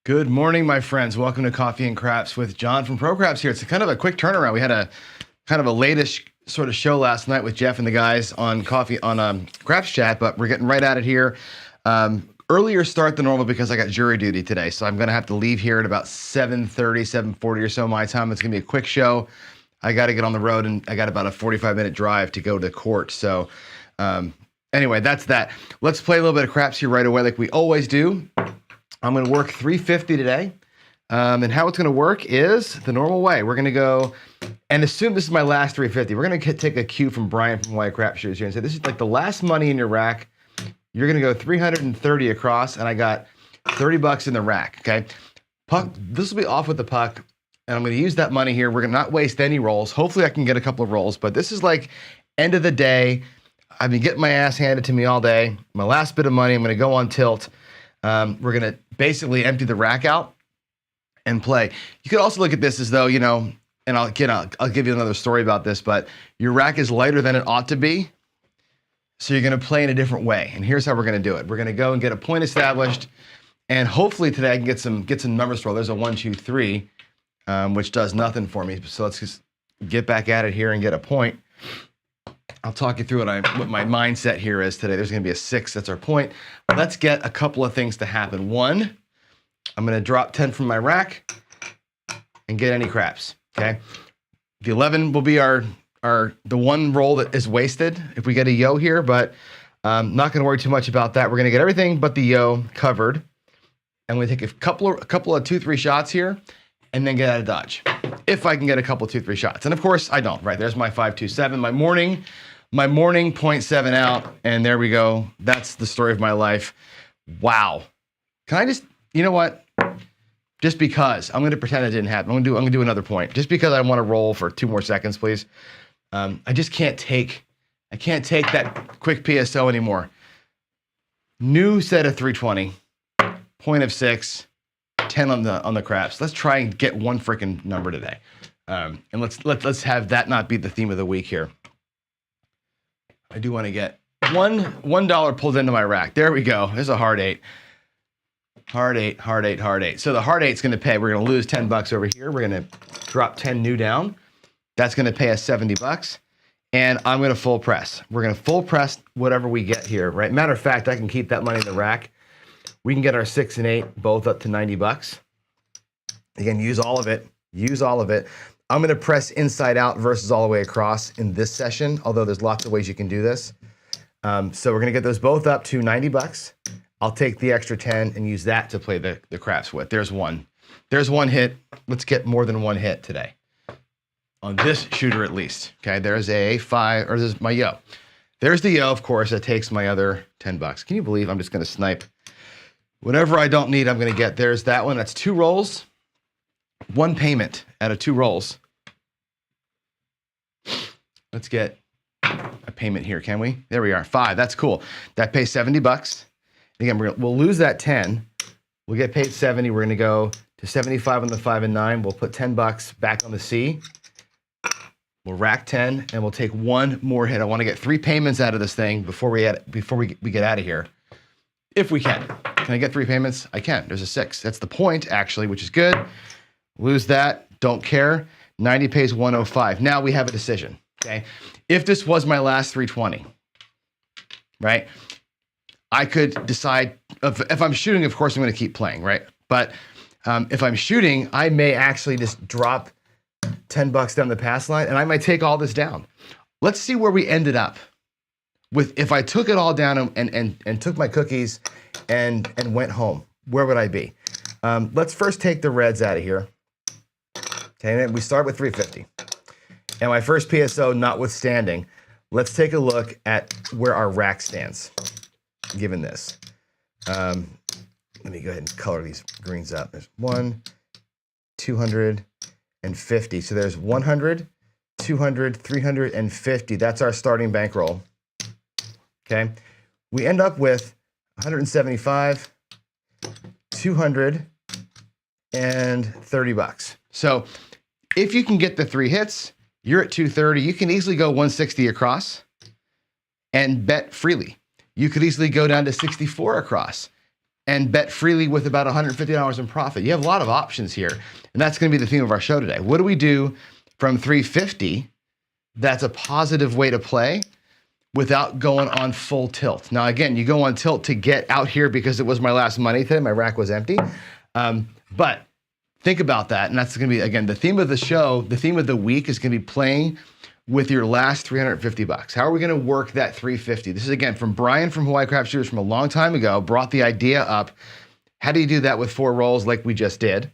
Good morning, my friends. Welcome to Coffee and Craps with John from Pro Craps here. It's kind of a quick turnaround. We had a kind of a late-ish sort of show last night with Jeff and the guys on Craps Chat, but we're getting right at it here. Earlier start than normal because I got jury duty today, so I'm going to have to leave here at about 7:30, 7:40 or so my time. It's going to be a quick show. I got to get on the road, and I got about a 45-minute drive to go to court. So anyway, that's that. Let's play a little bit of craps here right away like we always do. I'm going to work 350 today, and how it's going to work is the normal way. We're going to go and assume this is my last 350. We're going to take a cue from Brian from White Crap Shoes here and say this is like the last money in your rack. You're going to go 330 across, and I got 30 bucks in the rack. Okay, puck. This will be off with the puck, and I'm going to use that money here. We're going to not waste any rolls. Hopefully, I can get a couple of rolls, but this is like end of the day. I've been getting my ass handed to me all day. My last bit of money. I'm going to go on tilt. We're going to basically empty the rack out and play. You could also look at this as though, you know, and I'll give you another story about this, but your rack is lighter than it ought to be. So you're going to play in a different way. And here's how we're going to do it. We're going to go and get a point established. And hopefully today I can get some numbers to roll. There's a 1, 2, 3, which does nothing for me. So let's just get back at it here and get a point. I'll talk you through what my mindset here is today. There's going to be a 6. That's our point. Let's get a couple of things to happen. One, I'm going to drop 10 from my rack and get any craps. Okay. The 11 will be the one roll that is wasted if we get a yo here, but I'm not going to worry too much about that. We're going to get everything but the yo covered. And we're going to take a couple of 2, 3 shots here and then get out of dodge. If I can get a couple 2, 3 shots. And of course I don't, right? There's my 5, 2, 7, my morning 0.7 out, and there we go. That's the story of my life. Wow. Can I just, you know what? Just because I'm going to pretend it didn't happen. I'm going to do another point. Just because I want to roll for 2 more seconds, please. I just can't take that quick PSO anymore. New set of 320, point of 6, 10 on the craps. Let's try and get one freaking number today. And let's have that not be the theme of the week here. I do want to get $1 pulled into my rack. There we go. There's a hard 8. Hard 8, hard 8, hard 8. So the hard 8's going to pay. We're going to lose 10 bucks over here. We're going to drop 10 new down. That's going to pay us 70 bucks. And I'm going to full press. We're going to full press whatever we get here, right? Matter of fact, I can keep that money in the rack. We can get our 6 and 8 both up to 90 bucks. Again, use all of it. Use all of it. I'm going to press inside out versus all the way across in this session, although there's lots of ways you can do this. So we're going to get those both up to 90 bucks. I'll take the extra 10 and use that to play the craps with. There's one. There's one hit. Let's get more than one hit today. On this shooter at least. Okay, there's a 5, or this is my yo. There's the yo, of course, that takes my other 10 bucks. Can you believe I'm just going to snipe? Whatever I don't need, I'm going to get. There's that one. That's 2 rolls. 1 payment out of 2 rolls. Let's get a payment here, can we? There we are, 5. That's cool. That pays 70 bucks. Again, we'll lose that 10. We'll get paid 70. We're going to go to 75 on the 5 and 9. We'll put 10 bucks back on the C. We'll rack 10, and we'll take 1 more hit. I want to get 3 payments out of this thing before we get out of here, if we can. Can I get 3 payments? I can. There's a 6. That's the point, actually, which is good. Lose that. Don't care. 90 pays 105. Now we have a decision. Okay, if this was my last 320, right, I could decide, if I'm shooting, of course, I'm going to keep playing, right? But if I'm shooting, I may actually just drop 10 bucks down the pass line, and I might take all this down. Let's see where we ended up with if I took it all down and took my cookies and went home. Where would I be? Let's first take the reds out of here. Okay, and we start with 350. And my first PSO notwithstanding, let's take a look at where our rack stands, given this. Let me go ahead and color these greens up. There's 1, 250. So there's 100, 200, 350. That's our starting bankroll. Okay. We end up with 175, 200, and 30 bucks. So if you can get the 3 hits, you're at 230. You can easily go 160 across and bet freely. You could easily go down to 64 across and bet freely with about $150 in profit. You have a lot of options here, and that's going to be the theme of our show today. What do we do from 350 that's a positive way to play without going on full tilt? Now, again, you go on tilt to get out here because it was my last money today. My rack was empty. But think about that, and that's going to be, again, the theme of the show, the theme of the week is going to be playing with your last 350 bucks. How are we going to work that 350? This is, again, from Brian from Hawaii Craft Shooters from a long time ago, brought the idea up. How do you do that with 4 rolls like we just did?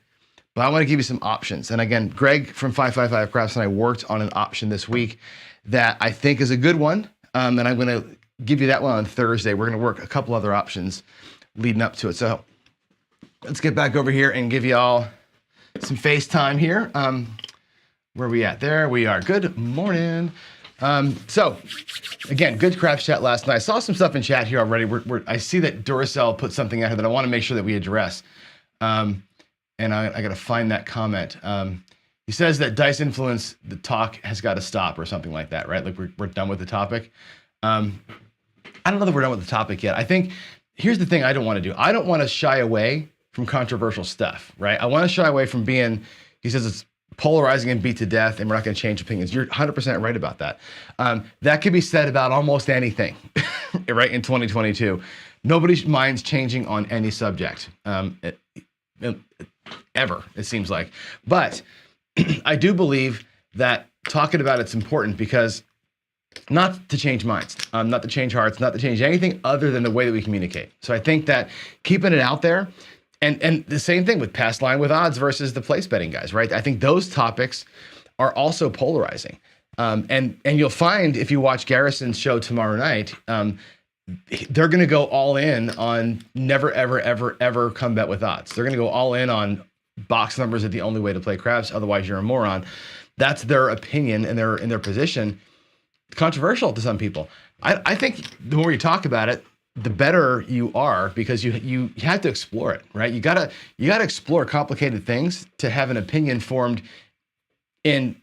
But I want to give you some options. And again, Greg from 555 Crafts and I worked on an option this week that I think is a good one. And I'm going to give you that one on Thursday. We're going to work a couple other options leading up to it. So let's get back over here and give you all some FaceTime here. Where are we at? There we are. Good morning. So again, good craft chat last night. I saw some stuff in chat here already. I see that Duracell put something out here that I want to make sure that we address. And I got to find that comment. He says that dice influence, the talk has got to stop or something like that, right? Like we're done with the topic. I don't know that we're done with the topic yet. I think here's the thing I don't want to do. I don't want to shy away from controversial stuff, right? I want to shy away from being, he says it's polarizing and beat to death and we're not going to change opinions. You're 100% right about that. That could be said about almost anything, right? In 2022, nobody's mind's changing on any subject. Ever, it seems like. But I do believe that talking about it's important because not to change minds, not to change hearts, not to change anything other than the way that we communicate. So I think that keeping it out there, and the same thing with past line with odds versus the place betting guys, right? I think those topics are also polarizing. And you'll find if you watch Garrison's show tomorrow night, they're going to go all in on never, ever, ever, ever come bet with odds. They're going to go all in on box numbers are the only way to play craps. Otherwise, you're a moron. That's their opinion and they're in their position. Controversial to some people. I think the more you talk about it, the better you are because you have to explore it, right? You gotta explore complicated things to have an opinion formed in.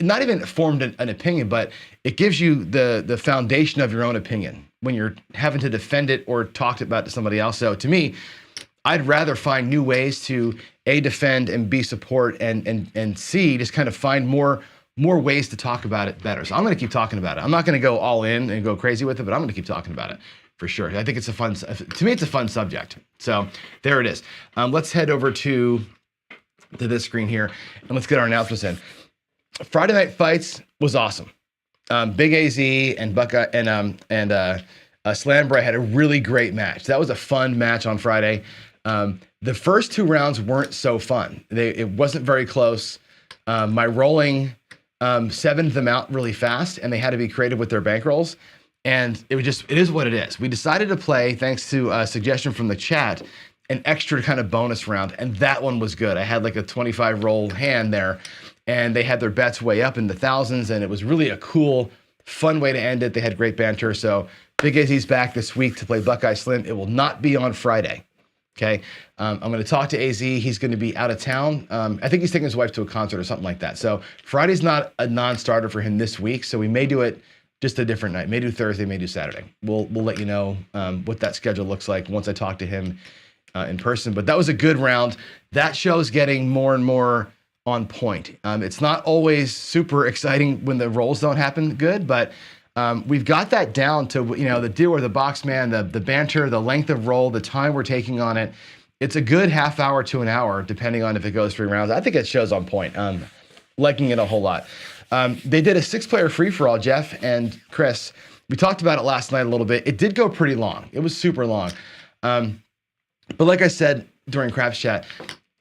Not even formed an opinion, but it gives you the foundation of your own opinion when you're having to defend it or talk about it to somebody else. So to me, I'd rather find new ways to A, defend and B, support and C, just kind of find more ways to talk about it better. So I'm going to keep talking about it. I'm not going to go all in and go crazy with it, but I'm going to keep talking about it for sure. I think it's to me, it's a fun subject. So there it is. Let's head over to this screen here and let's get our announcements in. Friday Night Fights was awesome. Big AZ and Buckeye and Slambray had a really great match. That was a fun match on Friday. The first 2 rounds weren't so fun. It wasn't very close. My rolling 7'd them out really fast, and they had to be creative with their bankrolls. And it is what it is. We decided to play, thanks to a suggestion from the chat, an extra kind of bonus round, and that one was good. I had like a 25 roll hand there. And they had their bets way up in the thousands, and it was really a cool, fun way to end it. They had great banter. So Big AZ's back this week to play Buckeye Slim. It will not be on Friday. Okay. I'm going to talk to AZ. He's going to be out of town. I think he's taking his wife to a concert or something like that. So Friday's not a non-starter for him this week. So we may do it just a different night. May do Thursday, may do Saturday. We'll let you know what that schedule looks like once I talk to him in person. But that was a good round. That show's getting more and more on point. It's not always super exciting when the rolls don't happen good, but we've got that down to, the deal or the box man, the banter, the length of roll, the time we're taking on it. It's a good half hour to an hour, depending on if it goes 3 rounds. I think it shows on point. Liking it a whole lot. They did a 6-player free-for-all, Jeff and Chris. We talked about it last night a little bit. It did go pretty long. It was super long. But like I said during Craps Chat,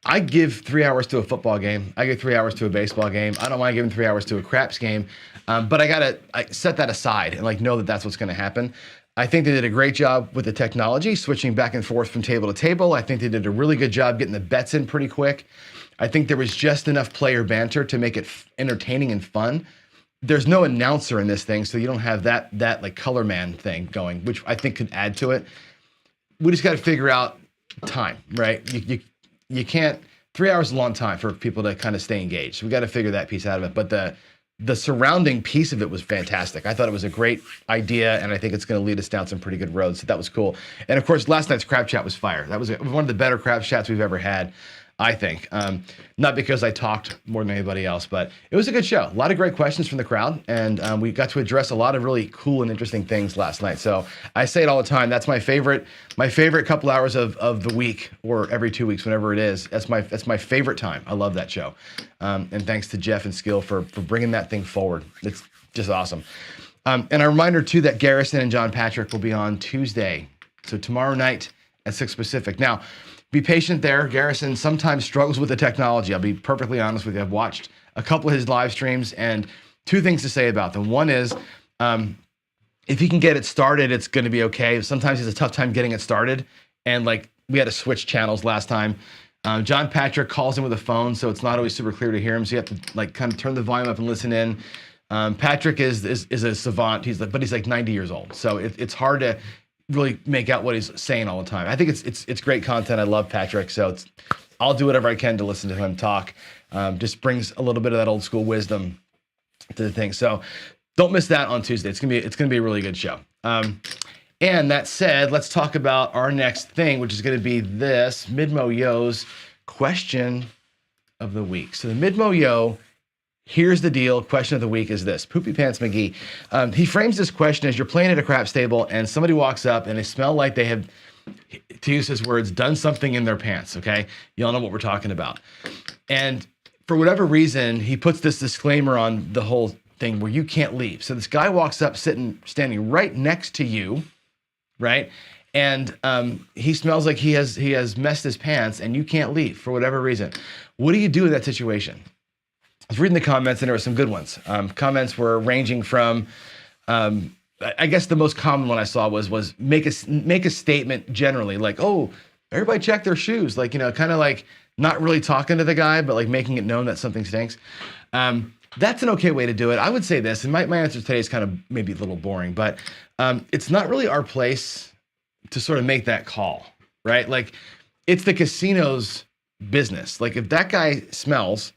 I give 3 hours to a football game. I give 3 hours to a baseball game. I don't mind giving 3 hours to a craps game, but I set that aside and know that that's what's going to happen. I think they did a great job with the technology, switching back and forth from table to table. I think they did a really good job getting the bets in pretty quick. I think there was just enough player banter to make it entertaining and fun. There's no announcer in this thing, so you don't have that like color man thing going, which I think could add to it. We just got to figure out time, right? You can't, 3 hours is a long time for people to kind of stay engaged. So we got to figure that piece out of it. But the surrounding piece of it was fantastic. I thought it was a great idea, and I think it's going to lead us down some pretty good roads. So that was cool. And of course, last night's crap chat was fire. That was one of the better crap chats we've ever had, I think. Not because I talked more than anybody else, but it was a good show. A lot of great questions from the crowd, and we got to address a lot of really cool and interesting things last night. So I say it all the time. That's my favorite couple hours of the week, or every 2 weeks, whenever it is. That's my favorite time. I love that show. And thanks to Jeff and Skill for bringing that thing forward. It's just awesome. And a reminder too that Garrison and John Patrick will be on Tuesday. So tomorrow night at 6 Pacific. Now, be patient there. Garrison sometimes struggles with the technology. I'll be perfectly honest with you. I've watched a couple of his live streams, and two things to say about them. One is, if he can get it started, it's going to be okay. Sometimes he has a tough time getting it started, and like we had to switch channels last time. John Patrick calls in with a phone, so it's not always super clear to hear him. So you have to like kind of turn the volume up and listen in. Patrick is a savant. But he's like 90 years old, so it's hard to really make out what he's saying all the time. I think it's great content. I love Patrick, so I'll do whatever I can to listen to him talk. Just brings a little bit of that old school wisdom to the thing. So don't miss that on Tuesday. It's gonna be a really good show. And that said, let's talk about our next thing, which is gonna be this Midmo Yo's question of the week. So the Midmo Yo, here's the deal. Question of the week is this. Poopy Pants McGee. He frames this question as you're playing at a crap stable and somebody walks up and they smell like they have, to use his words, done something in their pants, okay? You all know what we're talking about. And for whatever reason, he puts this disclaimer on the whole thing where you can't leave. So this guy walks up standing right next to you, right? And he smells like he has messed his pants and you can't leave for whatever reason. What do you do in that situation? I was reading the comments and there were some good ones. Comments were ranging from, I guess the most common one I saw was make a statement generally, like, oh, everybody check their shoes. Like, kind of like not really talking to the guy, but like making it known that something stinks. That's an okay way to do it. I would say this, and my answer today is kind of maybe a little boring, but it's not really our place to sort of make that call, right? Like, it's the casino's business. Like, if that guy smells,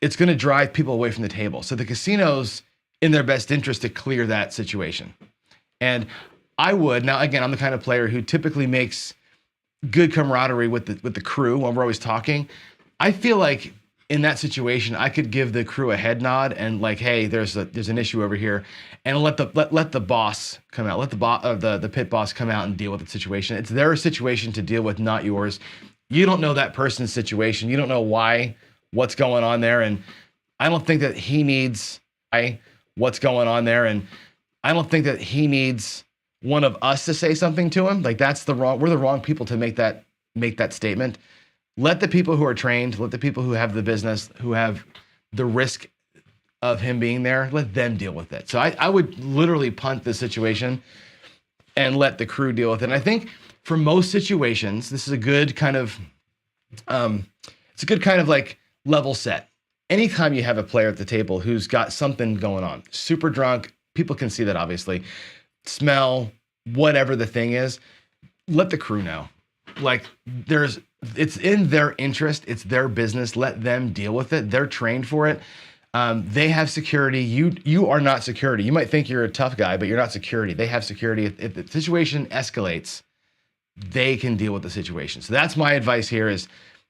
it's going to drive people away from the table. So the casino's in their best interest to clear that situation. And now again, I'm the kind of player who typically makes good camaraderie with the crew when we're always talking. I feel like in that situation, I could give the crew a head nod and like, hey, there's an issue over here, and let the boss come out, let the pit boss come out and deal with the situation. It's their situation to deal with, not yours. You don't know that person's situation. You don't know what's going on there, and I don't think that he needs what's going on there, and I don't think that he needs one of us to say something to him. Like, we're the wrong people to make that statement. Let the people who are trained, let the people who have the business, who have the risk of him being there, let them deal with it. So I would literally punt the situation and let the crew deal with it. And I think for most situations, this is a good kind of, like level set. Anytime you have a player at the table who's got something going on, super drunk, people can see that obviously, smell, whatever the thing is, let the crew know. Like, it's in their interest, it's their business, let them deal with it. They're trained for it. They have security. You are not security. You might think you're a tough guy, but you're not security. They have security. If the situation escalates, they can deal with the situation. So that's my advice here, is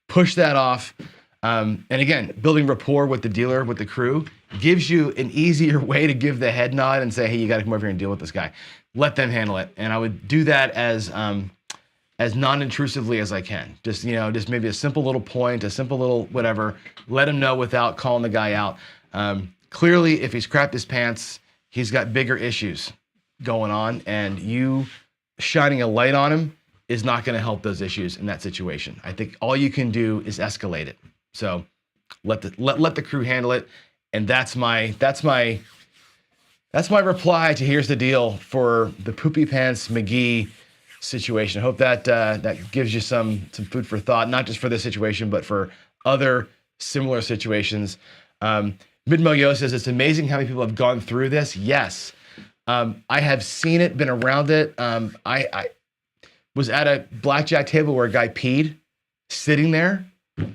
push that off. And again, building rapport with the dealer, with the crew, gives you an easier way to give the head nod and say, hey, you got to come over here and deal with this guy. Let them handle it. And I would do that as non-intrusively as I can. Just maybe a simple little point, a simple little whatever. Let him know without calling the guy out. Clearly, if he's crapped his pants, he's got bigger issues going on, and you shining a light on him is not going to help those issues in that situation. I think all you can do is escalate it. So let the crew handle it, and that's my reply to here's the deal for the Poopy Pants McGee situation. I hope that gives you some food for thought, not just for this situation, but for other similar situations. Midmo says, it's amazing how many people have gone through this. Yes, I have seen it, been around it. I was at a blackjack table where a guy peed, sitting there.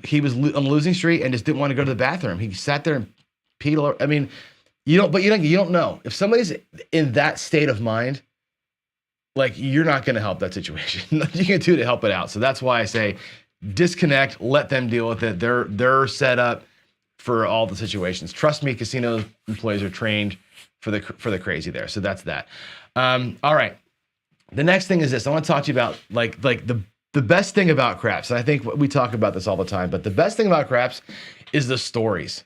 He was on the losing streak and just didn't want to go to the bathroom. He sat there and peed. I mean, you don't know if somebody's in that state of mind. Like, you're not going to help that situation. Nothing you can do to help it out. So that's why I say disconnect, let them deal with it. They're set up for all the situations. Trust me, casino employees are trained for the crazy there. So that's that. All right. The next thing is this. I want to talk to you about like the best thing about craps. And I think we talk about this all the time, but the best thing about craps is the stories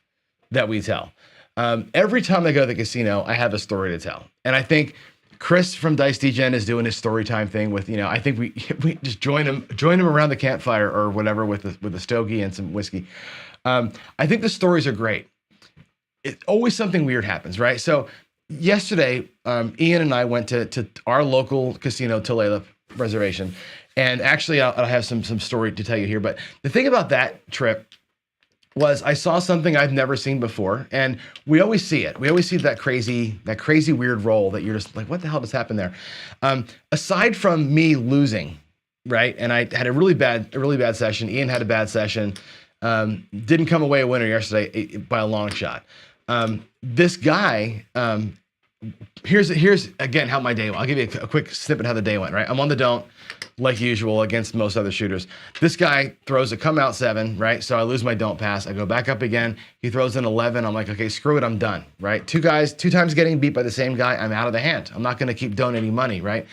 that we tell. Every time I go to the casino, I have a story to tell. And I think Chris from Dice Degen is doing his story time thing with, I think we just join him around the campfire or whatever with a stogie and some whiskey. I think the stories are great. It's always something weird happens, right? So yesterday, Ian and I went to our local casino, Tulalip Reservation, and actually I'll have some story to tell you here. But the thing about that trip was I saw something I've never seen before, and we always see it. We always see that crazy weird roll that you're just like, what the hell just happened there? Aside from me losing, right? And I had a really bad session. Ian had a bad session. Didn't come away a winner yesterday by a long shot. This guy, here's again how my day went. I'll give you a quick snippet how the day went, right? I'm on the don't, like usual, against most other shooters. This guy throws a come out 7, right? So I lose my don't pass. I go back up again. He throws an 11. I'm like, okay, screw it. I'm done, right? 2 times getting beat by the same guy. I'm out of the hand. I'm not going to keep donating money, right?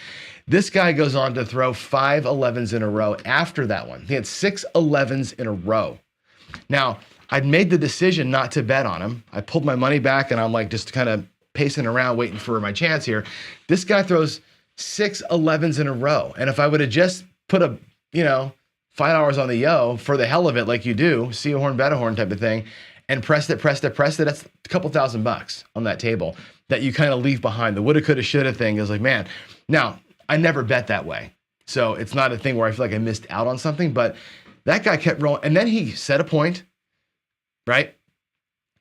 This guy goes on to throw 5 11s in a row after that one. He had 6 11s in a row. Now, I'd made the decision not to bet on him. I pulled my money back, and I'm like just kind of pacing around waiting for my chance here. This guy throws 6 11s in a row. And if I would have just put $5 on the yo for the hell of it, like you do, see a horn, bet a horn type of thing, and pressed it, that's a couple $1,000 on that table that you kind of leave behind. The woulda, coulda, shoulda thing is like, man. Now, I never bet that way. So it's not a thing where I feel like I missed out on something, but that guy kept rolling. And then he set a point, right?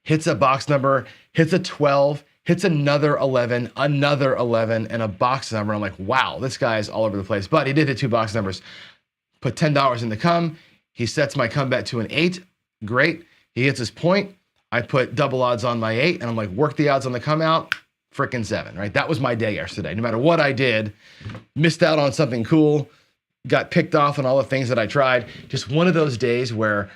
Hits a box number, hits a 12, hits another 11, and a box number. I'm like, wow, this guy is all over the place. But he did hit 2 box numbers. Put $10 in the come. He sets my come bet to an 8. Great. He hits his point. I put double odds on my 8, and I'm like, work the odds on the come out. Frickin' 7, right? That was my day yesterday. No matter what I did, missed out on something cool, got picked off on all the things that I tried. Just one of those days where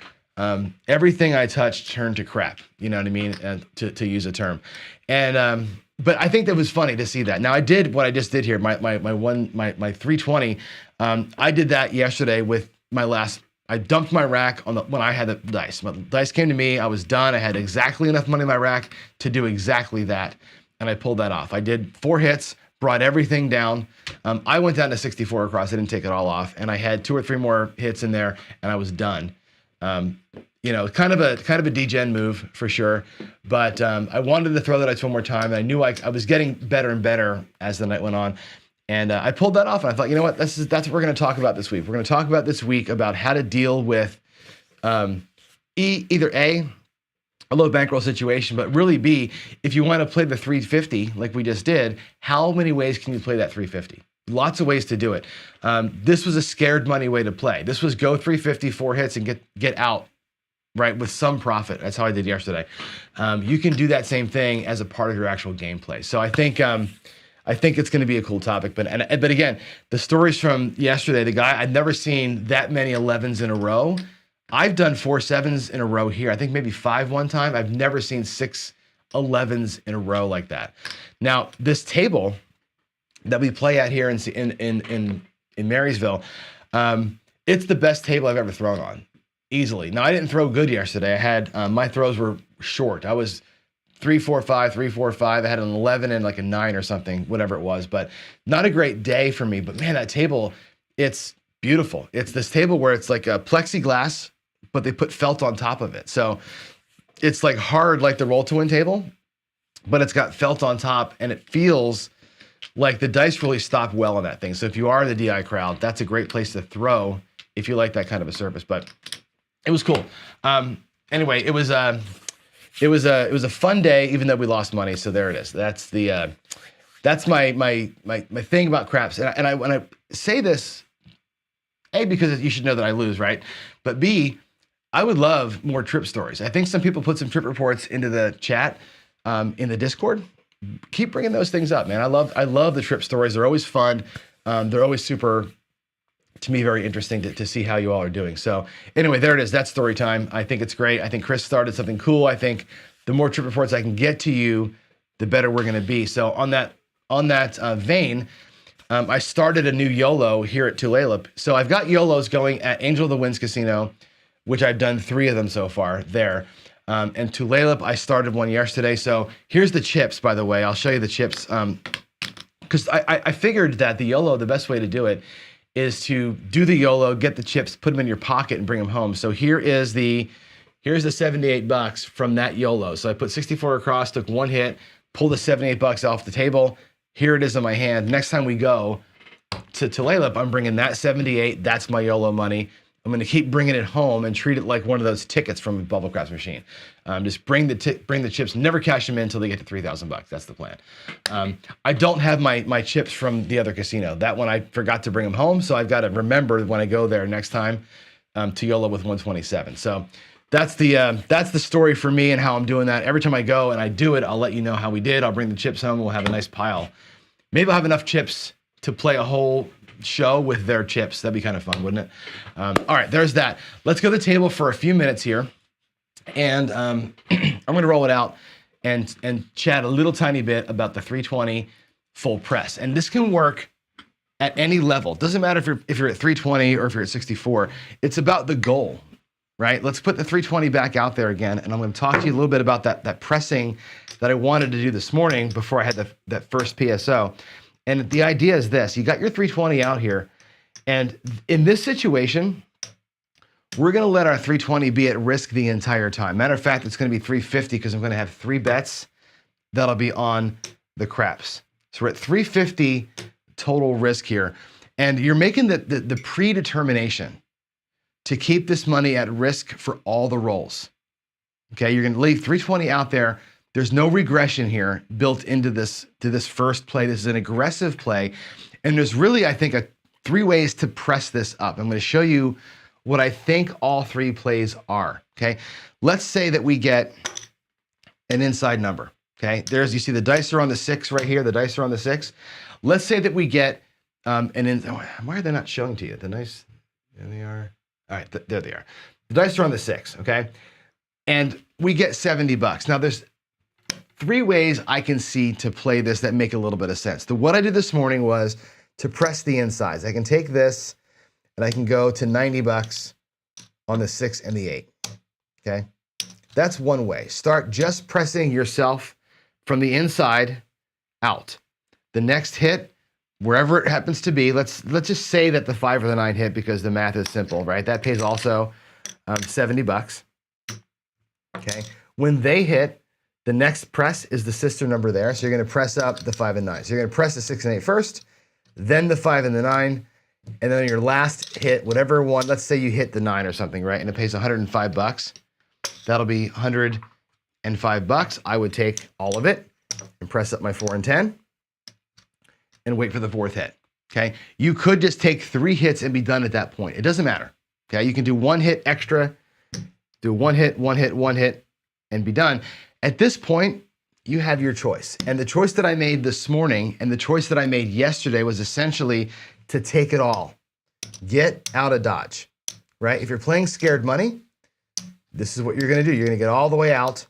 everything I touched turned to crap. You know what I mean? To use a term. And but I think that was funny to see that. Now I did what I just did here. My 320. I did that yesterday with my last. I dumped my rack when I had the dice. My dice came to me. I was done. I had exactly enough money in my rack to do exactly that, and I pulled that off. I did 4 hits. Brought everything down. I went down to 64 across. I didn't take it all off, and I had 2 or 3 more hits in there, and I was done. Kind of a degen move for sure. But I wanted to throw the dice one more time, and I knew I was getting better and better as the night went on, and I pulled that off. And I thought, you know what, that's what we're going to talk about this week. We're going to talk about this week about how to deal with either a low bankroll situation, but really B, if you want to play the 350 like we just did, how many ways can you play that 350? Lots of ways to do it. This was a scared money way to play. This was go 350, 4 hits, and get out, right, with some profit. That's how I did yesterday. You can do that same thing as a part of your actual gameplay. So I think it's going to be a cool topic. But again, the stories from yesterday, the guy, I'd never seen that many 11s in a row. I've done 4 7s in a row here. I think maybe 5 one time. I've never seen 6 11s in a row like that. Now, this table that we play at here in Marysville, it's the best table I've ever thrown on, easily. Now, I didn't throw good yesterday. I had my throws were short. I was 3-4-5, 3-4-5. I had an 11 and like a 9 or something, whatever it was. But not a great day for me. But man, that table, it's beautiful. It's this table where it's like a plexiglass, but they put felt on top of it. So it's like hard, like the roll to win table, but it's got felt on top, and it feels like the dice really stop well on that thing. So if you are in the DI crowd, that's a great place to throw if you like that kind of a service. But it was cool. Anyway, it was a fun day, even though we lost money. So there it is. That's my thing about craps. And I when I say this, A, because you should know that I lose, right? But B, I would love more trip stories. I think some people put some trip reports into the chat. in the Discord. Keep bringing those things up, man. I love the trip stories. They're always fun. They're always super, to me, very interesting to see how you all are doing. So anyway, there it is. That's story time. I think it's great. I think Chris started something cool. I think the more trip reports I can get to you, the better we're going to be. So on that vein, I started a new YOLO here at Tulalip. So I've got YOLOs going at Angel of the Winds Casino, which I've done 3 of them so far there. And Tulalip, I started one yesterday. So here's the chips, by the way. I'll show you the chips. Because I figured that the YOLO, the best way to do it is to do the YOLO, get the chips, put them in your pocket, and bring them home. So here's the $78 from that YOLO. So I put 64 across, took 1 hit, pulled the $78 off the table. Here it is in my hand. Next time we go to Tulalip, I'm bringing that 78. That's my YOLO money. I'm going to keep bringing it home and treat it like one of those tickets from a bubble craps machine. Just bring the chips, never cash them in until they get to $3,000. That's the plan. I don't have my chips from the other casino. That one I forgot to bring them home, so I've got to remember when I go there next time to YOLO with 127. So that's the story for me and how I'm doing that. Every time I go and I do it, I'll let you know how we did. I'll bring the chips home. We'll have a nice pile. Maybe I'll have enough chips to play a whole show with their chips. That'd be kind of fun, wouldn't it? All right, there's that. Let's go to the table for a few minutes here. And I'm going to roll it out and chat a little tiny bit about the 320 full press. And this can work at any level. It doesn't matter if you're at 320 or if you're at 64. It's about the goal, right? Let's put the 320 back out there again. And I'm going to talk to you a little bit about that pressing that I wanted to do this morning before I had that first PSO. And the idea is this: you got your 320 out here, and in this situation, we're going to let our 320 be at risk the entire time. Matter of fact, it's going to be 350 because I'm going to have 3 bets that'll be on the craps. So we're at 350 total risk here, and you're making the predetermination to keep this money at risk for all the rolls. Okay, you're going to leave 320 out there. There's no regression here built into this first play. This is an aggressive play. And there's really, I think, 3 ways to press this up. I'm going to show you what I think all 3 plays are, okay? Let's say that we get an inside number, okay? You see the dice are on the 6 right here. The dice are on the 6. Let's say that we get why are they not showing to you? The dice, there they are. All right, there they are. The dice are on the 6, okay? And we get $70. Now, there's 3 ways I can see to play this that make a little bit of sense. What I did this morning was to press the insides. I can take this and I can go to $90 on the 6 and the 8, okay? That's one way. Start just pressing yourself from the inside out. The next hit, wherever it happens to be, let's just say that the 5 or the 9 hit because the math is simple, right? That pays also $70, okay? When they hit, the next press is the sister number there. So you're going to press up the 5 and 9. So you're going to press the 6 and 8 first, then the 5 and the 9, and then your last hit, whatever one, let's say you hit the 9 or something, right? And it pays $105. That'll be $105. I would take all of it and press up my 4 and 10 and wait for the 4th hit, okay? You could just take 3 hits and be done at that point. It doesn't matter, okay? You can do 1 hit extra, do 1 hit, 1 hit, 1 hit, and be done. At this point, you have your choice. And the choice that I made this morning and the choice that I made yesterday was essentially to take it all. Get out of Dodge, right? If you're playing scared money, this is what you're going to do. You're going to get all the way out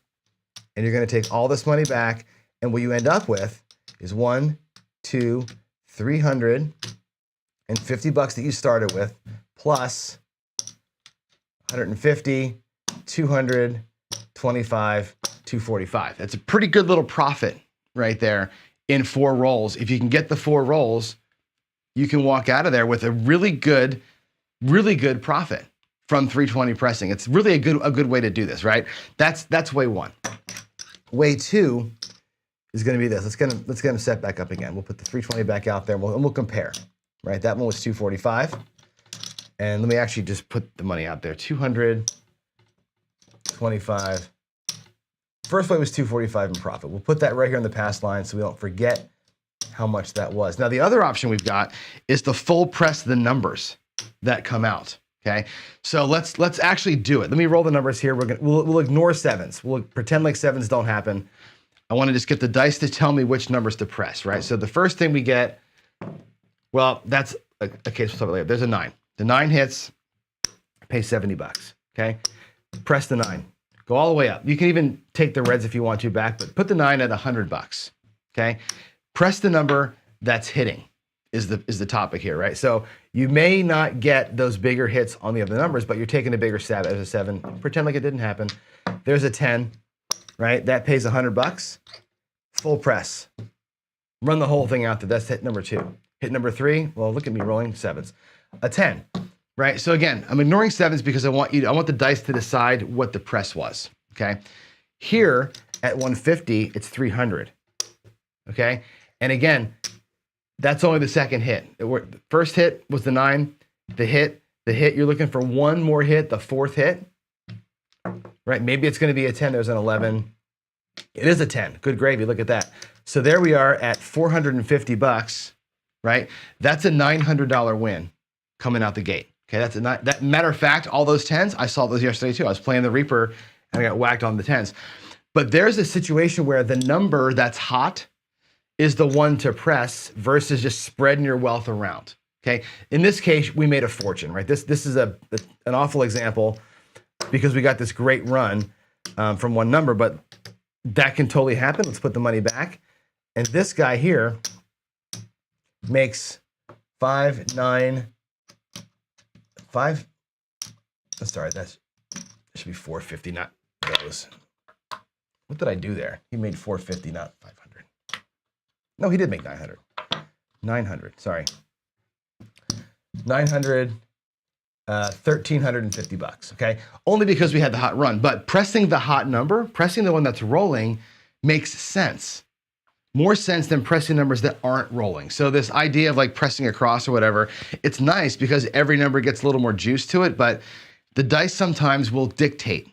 and you're going to take all this money back. And what you end up with is $1, $2, $350 that you started with, plus 150, 200, 25, 245. That's a pretty good little profit right there in 4 rolls. If you can get the 4 rolls, you can walk out of there with a really good profit from 320 pressing. It's really a good way to do this, right? That's way 1. Way 2 is going to be this. Let's get them set back up again. We'll put the 320 back out there and we'll compare, right? That one was 245. And let me actually just put the money out there. 225. First play was 245 in profit. We'll put that right here on the pass line so we don't forget how much that was. Now, the other option we've got is to full press the numbers that come out, okay? So let's actually do it. Let me roll the numbers here. We'll ignore 7s. We'll pretend like 7s don't happen. I want to just get the dice to tell me which numbers to press, right? So the first thing we get, well, that's a case we'll talk about later. There's a 9. The 9 hits, pay $70, okay? Press the 9. Go all the way up. You can even take the reds if you want to back, but put the 9 at $100, okay? Press the number that's hitting is the topic here, right? So you may not get those bigger hits on the other numbers, but you're taking a bigger stab. There's a 7. Pretend like it didn't happen. There's a 10, right? That pays $100. Full press. Run the whole thing out there. That's hit number 2. Hit number 3, well, look at me rolling 7s. A 10. Right, so again, I'm ignoring 7s because I want the dice to decide what the press was, okay? Here at 150, it's 300, okay? And again, that's only the second hit. The first hit was the 9, the hit, you're looking for one more hit, the fourth hit, right? Maybe it's gonna be a 10, there's an 11. It is a 10, good gravy, look at that. So there we are at $450, right? That's a $900 win coming out the gate. Okay, that matter of fact, all those 10s, I saw those yesterday too. I was playing the Reaper and I got whacked on the 10s. But there's a situation where the number that's hot is the one to press versus just spreading your wealth around. Okay, in this case, we made a fortune, right? This is an awful example because we got this great run from one number, but that can totally happen. Let's put the money back. And this guy here makes 5, 9, 5. Sorry, that should be 450, not those. What did I do there? He made 450, not 500. No, he did make 900. 900, sorry. 900, $1,350, okay? Only because we had the hot run, but pressing the hot number, pressing the one that's rolling makes sense. More sense than pressing numbers that aren't rolling. So this idea of like pressing across or whatever, it's nice because every number gets a little more juice to it, but the dice sometimes will dictate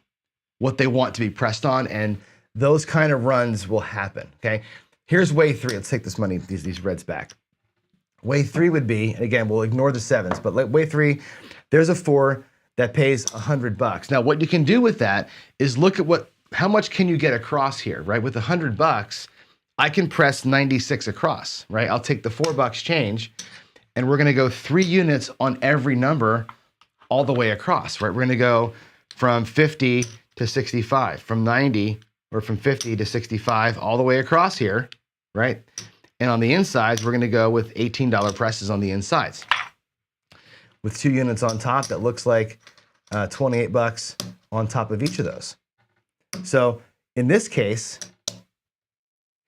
what they want to be pressed on, and those kind of runs will happen, okay? Here's way 3. Let's take this money, these reds back. Way 3 would be, and again, we'll ignore the 7s, but way 3, there's a 4 that pays $100. Now, what you can do with that is look at how much can you get across here, right? With $100, I can press 96 across, right? I'll take the $4 change and we're gonna go 3 units on every number all the way across, right? We're gonna go from 50 to 65, from 90 or from 50 to 65 all the way across here, right? And on the insides, we're gonna go with $18 presses on the insides. With 2 units on top, that looks like $28 on top of each of those. So in this case,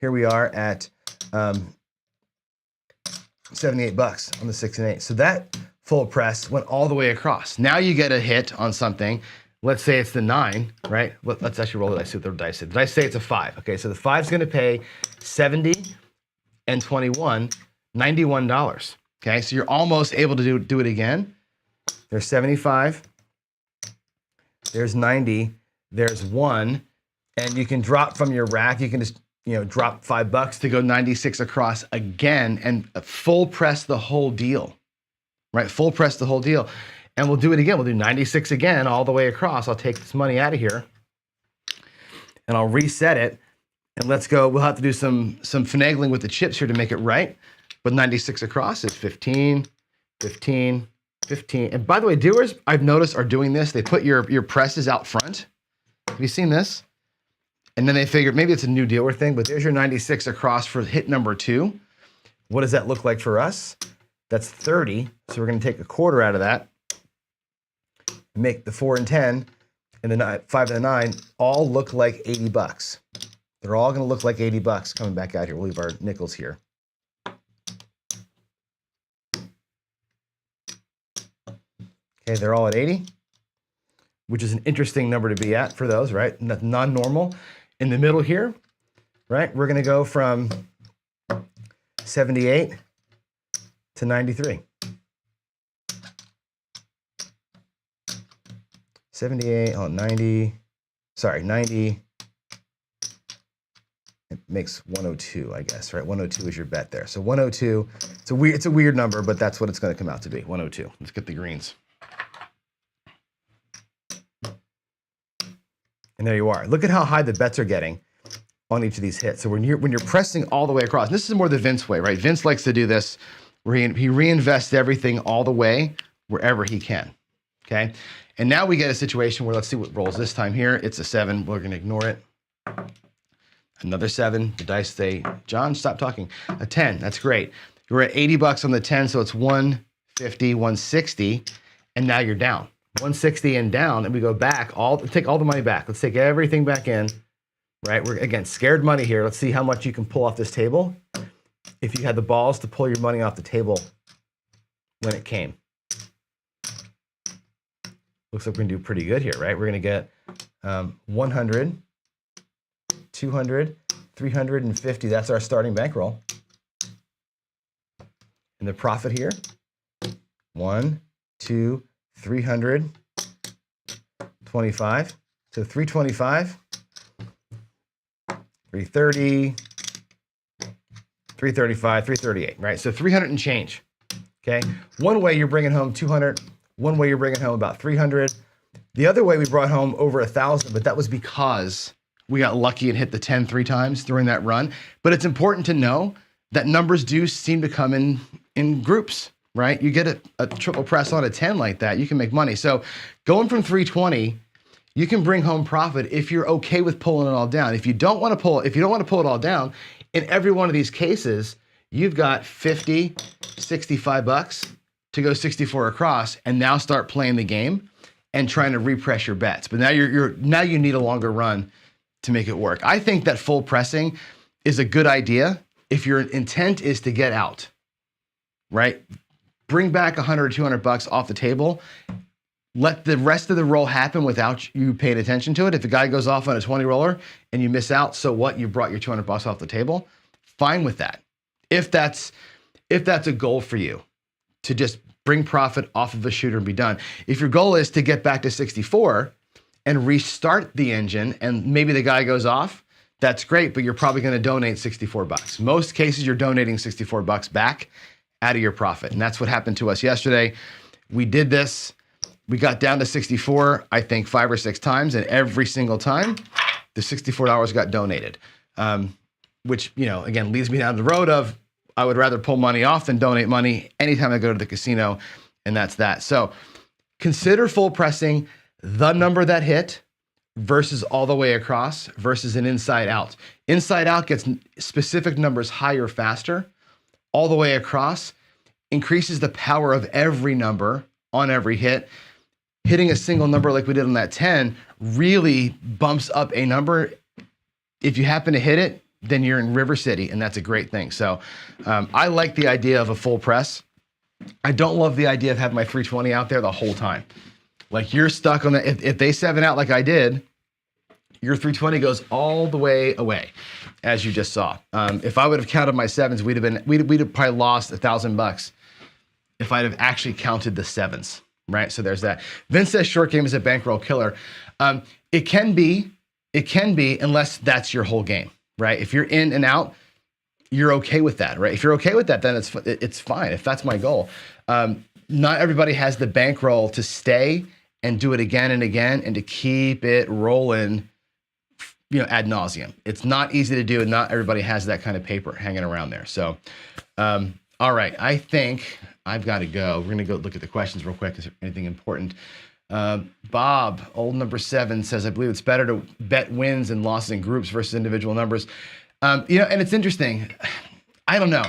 here we are at $78 on the 6 and 8. So that full press went all the way across. Now you get a hit on something. Let's say it's the 9, right? Let's actually roll the dice, see what the dice said. Did I say it's a 5? Okay, so the 5's gonna pay 70 and 21, $91. Okay, so you're almost able to do it again. There's 75, there's 90, there's 1, and you can drop from your rack. You can just drop $5 to go 96 across again and full press the whole deal, right? Full press the whole deal. And we'll do it again. We'll do 96 again all the way across. I'll take this money out of here and I'll reset it. And let's go. We'll have to do some finagling with the chips here to make it right. But 96 across is 15, 15, 15. And by the way, dealers, I've noticed, are doing this. They put your presses out front. Have you seen this? And then they figured maybe it's a new dealer thing, but there's your 96 across for hit number 2. What does that look like for us? That's 30. So we're going to take a quarter out of that. Make the 4 and 10 and the 5 and the 9 all look like $80. They're all going to look like $80 coming back out here. We'll leave our nickels here. Okay, they're all at 80, which is an interesting number to be at for those, right? Non-normal. In the middle here, right? We're going to go from 78 to 93. 78, 90, sorry, 90. It makes 102, I guess, right? 102 is your bet there. So 102, it's a weird number, but that's what it's going to come out to be, 102. Let's get the greens. And there you are. Look at how high the bets are getting. on each of these hits. So when you're pressing all the way across, and this is more the Vince way, right? Vince likes to do this where he reinvests everything all the way wherever he can, okay? And now we get a situation where, let's see what rolls this time here. It's a 7, we're gonna ignore it. Another 7, the dice say, John, stop talking. A 10, that's great. You're at 80 bucks on the 10, so it's 150, 160, and now you're down. 160 and down, and we go back, take all the money back. Let's take everything back in, right? We're, again, scared money here. Let's see how much you can pull off this table if you had the balls to pull your money off the table when it came. Looks like we're gonna do pretty good here, right? We're gonna get 100, 200, 350. That's our starting bankroll. And the profit here, 1, 2, 325. So 325, 330, 335, 338, right? So 300 and change, okay? One way you're bringing home 200, one way you're bringing home about 300. The other way we brought home over 1,000, but that was because we got lucky and hit the 10 3 times during that run. But it's important to know that numbers do seem to come in groups, right? You get a triple press on a 10 like that, you can make money. So going from 320, you can bring home profit if you're okay with pulling it all down. If you don't want to pull it all down, in every one of these cases, you've got 50, 65 bucks to go 64 across and now start playing the game and trying to repress your bets. But now now you need a longer run to make it work. I think that full pressing is a good idea if your intent is to get out, right? Bring back 100 or 200 bucks off the table. Let the rest of the roll happen without you paying attention to it. If the guy goes off on a 20 roller and you miss out, so what? You brought your 200 bucks off the table. Fine with that. If that's a goal for you, to just bring profit off of a shooter and be done. If your goal is to get back to 64 and restart the engine and maybe the guy goes off, that's great, but you're probably gonna donate 64 bucks. Most cases, you're donating 64 bucks back out of your profit. And that's what happened to us yesterday. We did this, we got down to 64, I think 5 or 6 times, and every single time, the $64 got donated. Which, again, leads me down the road of, I would rather pull money off than donate money anytime I go to the casino, and that's that. So consider full pressing the number that hit versus all the way across versus an inside out. Inside out gets specific numbers higher faster. All the way across increases the power of every number on every hit. Hitting a single number like we did on that 10 really bumps up a number. If you happen to hit it, then you're in River City, and that's a great thing. So I like the idea of a full press. I don't love the idea of having my 320 out there the whole time. Like you're stuck on that. If they 7 out like I did, your 320 goes all the way away, as you just saw. If I would have counted my 7s, we'd have probably lost $1,000 if I'd have actually counted the 7s, right? So there's that. Vince says short game is a bankroll killer. It can be unless that's your whole game. Right? If you're in and out, you're okay with that, right? If you're okay with that, then it's fine. If that's my goal. Not everybody has the bankroll to stay and do it again and again and to keep it rolling, ad nauseum. It's not easy to do, and not everybody has that kind of paper hanging around there. So, all right, I think I've got to go. We're gonna go look at the questions real quick. Is there anything important? Bob, old number 7, says, I believe it's better to bet wins and losses in groups versus individual numbers. And it's interesting. I don't know.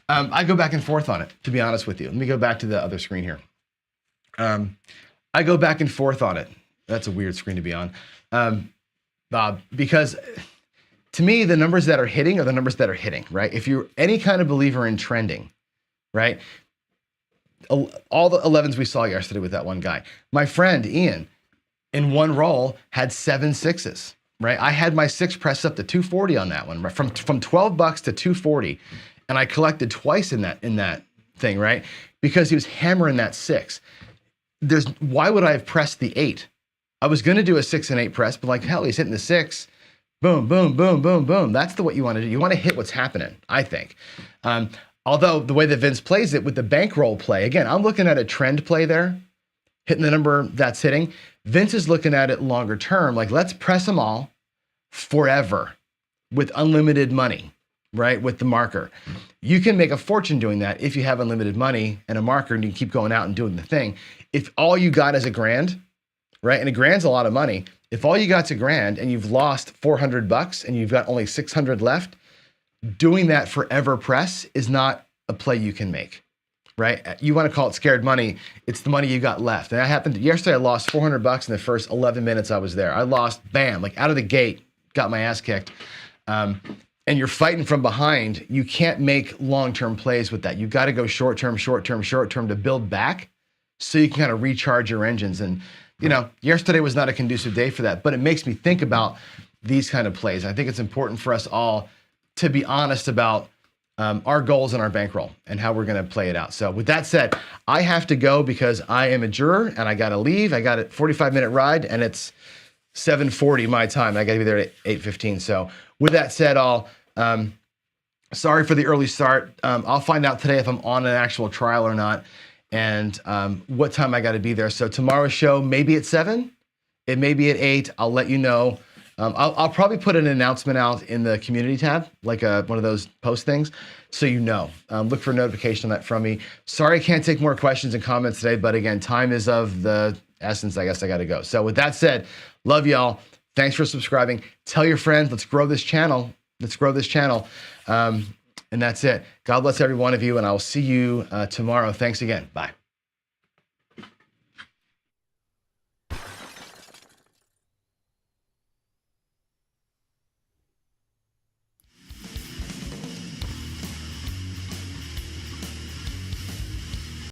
I go back and forth on it, to be honest with you. Let me go back to the other screen here. I go back and forth on it. That's a weird screen to be on, Bob, because to me, the numbers that are hitting are the numbers that are hitting, right? If you're any kind of believer in trending, right? All the 11s we saw yesterday with that one guy. My friend, Ian, in one roll had 7 6s, right? I had my 6 press up to 240 on that one, right? From 12 bucks to 240. And I collected twice in that thing, right? Because he was hammering that 6. Why would I have pressed the 8? I was gonna do a 6 and 8 press, but like hell, he's hitting the 6. Boom, boom, boom, boom, boom. That's what you want to do. You want to hit what's happening, I think. Although the way that Vince plays it with the bankroll play, again, I'm looking at a trend play there, hitting the number that's hitting. Vince is looking at it longer term, like let's press them all forever. with unlimited money, right? With the marker. You can make a fortune doing that if you have unlimited money and a marker and you can keep going out and doing the thing. If all you got is a grand, right? And a grand's a lot of money. If all you got's a grand and you've lost $400 and you've got only 600 left, doing that forever press is not a play you can make, right? You want to call it scared money. It's the money you got left. And that happened yesterday. I lost $400 in the first 11 minutes I was there. I lost, bam, like out of the gate, got my ass kicked. And you're fighting from behind. You can't make long-term plays with that. You've got to go short-term to build back so you can kind of recharge your engines. And yesterday was not a conducive day for that, but it makes me think about these kind of plays. I think it's important for us all to be honest about our goals and our bankroll and how we're going to play it out. So with that said, I have to go because I am a juror and I got to leave. I got a 45-minute ride and it's 7:40 my time. I got to be there at 8:15. So with that said, sorry for the early start. I'll find out today if I'm on an actual trial or not and what time I got to be there. So tomorrow's show, maybe at 7, it may be at 8. I'll let you know. I'll probably put an announcement out in the community tab, like one of those post things, so you know. Look for a notification on that from me. Sorry I can't take more questions and comments today, but again, time is of the essence. I guess I got to go. So with that said, love y'all. Thanks for subscribing. Tell your friends. Let's grow this channel. And that's it. God bless every one of you, and I will see you tomorrow. Thanks again. Bye.